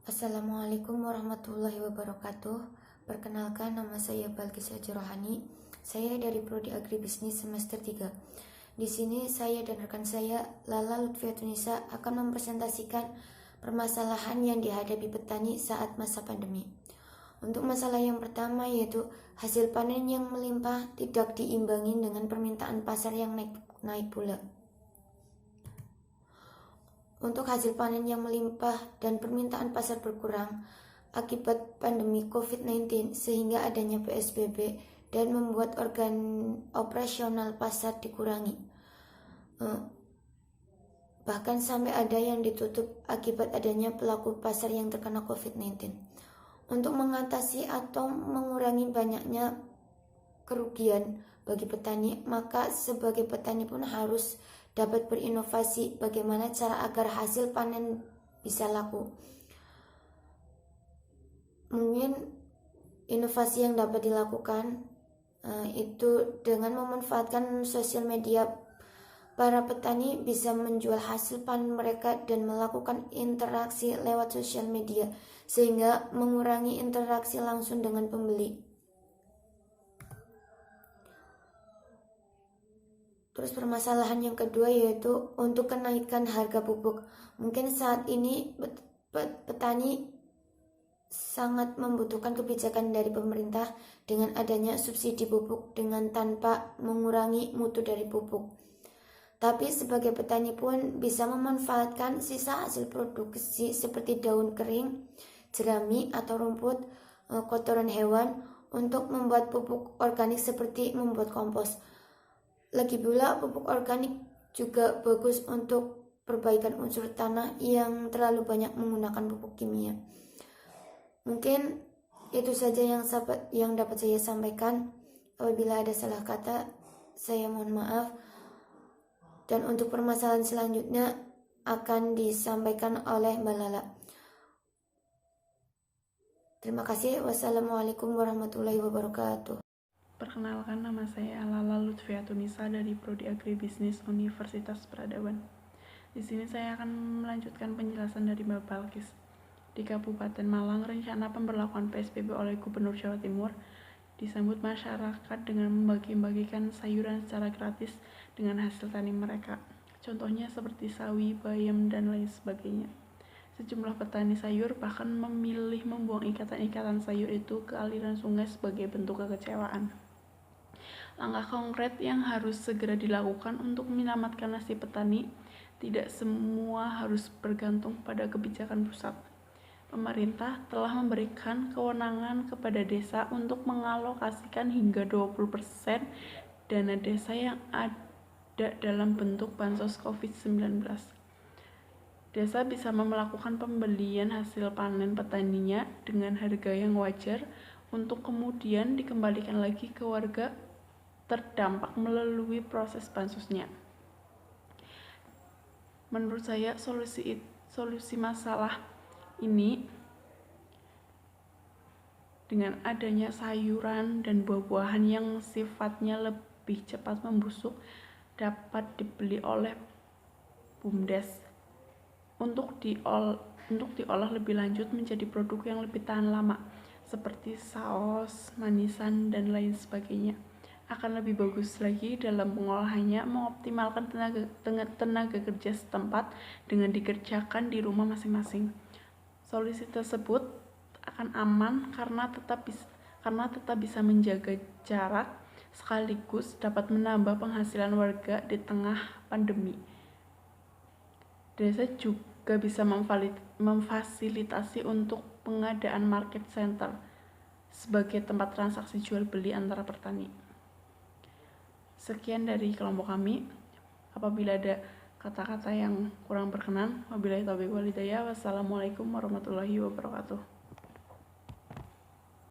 Assalamualaikum warahmatullahi wabarakatuh. Perkenalkan, nama saya Balkis Rohani. Saya dari Prodi Agribisnis semester 3. Di sini saya dan rekan saya, Lala Lutfiatunisa, akan mempresentasikan permasalahan yang dihadapi petani saat masa pandemi. Untuk masalah yang pertama yaitu hasil panen yang melimpah tidak diimbangi dengan permintaan pasar yang naik pula. Untuk hasil panen yang melimpah dan permintaan pasar berkurang akibat pandemi COVID-19 sehingga adanya PSBB dan membuat operasional pasar dikurangi. Bahkan sampai ada yang ditutup akibat adanya pelaku pasar yang terkena COVID-19. Untuk mengatasi atau mengurangi banyaknya kerugian bagi petani, maka sebagai petani pun harus dapat berinovasi bagaimana cara agar hasil panen bisa laku. Mungkin inovasi yang dapat dilakukan itu dengan memanfaatkan sosial media. Para petani bisa menjual hasil panen mereka dan melakukan interaksi lewat sosial media sehingga mengurangi interaksi langsung dengan pembeli. Terus permasalahan yang kedua yaitu untuk kenaikan harga pupuk. Mungkin saat ini petani sangat membutuhkan kebijakan dari pemerintah dengan adanya subsidi pupuk dengan tanpa mengurangi mutu dari pupuk. Tapi sebagai petani pun bisa memanfaatkan sisa hasil produksi seperti daun kering, jerami atau rumput, kotoran hewan untuk membuat pupuk organik seperti membuat kompos. Lagi pula pupuk organik juga bagus untuk perbaikan unsur tanah yang terlalu banyak menggunakan pupuk kimia. Mungkin itu saja yang dapat saya sampaikan. Apabila ada salah kata, saya mohon maaf. Dan untuk permasalahan selanjutnya akan disampaikan oleh Mbak Lala. Terima kasih. Wassalamualaikum warahmatullahi wabarakatuh. Perkenalkan, nama saya Lala Lutfiatunisa dari Prodi Agribisnis Universitas Peradaban. Di sini saya akan melanjutkan penjelasan dari Mbak Balkis. Di Kabupaten Malang, rencana pemberlakuan PSBB oleh Gubernur Jawa Timur disambut masyarakat dengan membagi-bagikan sayuran secara gratis dengan hasil tani mereka. Contohnya seperti sawi, bayam, dan lain sebagainya. Sejumlah petani sayur bahkan memilih membuang ikatan-ikatan sayur itu ke aliran sungai sebagai bentuk kekecewaan. Langkah konkret yang harus segera dilakukan untuk menyelamatkan nasib petani, tidak semua harus bergantung pada kebijakan pusat. Pemerintah telah memberikan kewenangan kepada desa untuk mengalokasikan hingga 20% dana desa yang ada dalam bentuk bansos COVID-19. Desa bisa melakukan pembelian hasil panen petaninya dengan harga yang wajar untuk kemudian dikembalikan lagi ke warga terdampak melalui proses bansosnya. Menurut saya solusi masalah ini dengan adanya sayuran dan buah-buahan yang sifatnya lebih cepat membusuk dapat dibeli oleh BUMDes untuk diolah lebih lanjut menjadi produk yang lebih tahan lama seperti saus, manisan, dan lain sebagainya. Akan lebih bagus lagi dalam pengolahannya mengoptimalkan tenaga kerja setempat dengan dikerjakan di rumah masing-masing. Solusi tersebut akan aman karena tetap bisa menjaga jarak sekaligus dapat menambah penghasilan warga di tengah pandemi. Desa juga bisa memfasilitasi untuk pengadaan market center sebagai tempat transaksi jual beli antara petani. Sekian dari kelompok kami. Apabila ada kata-kata yang kurang berkenan, wabillahi taufiq wal hidayah. Wassalamualaikum warahmatullahi wabarakatuh.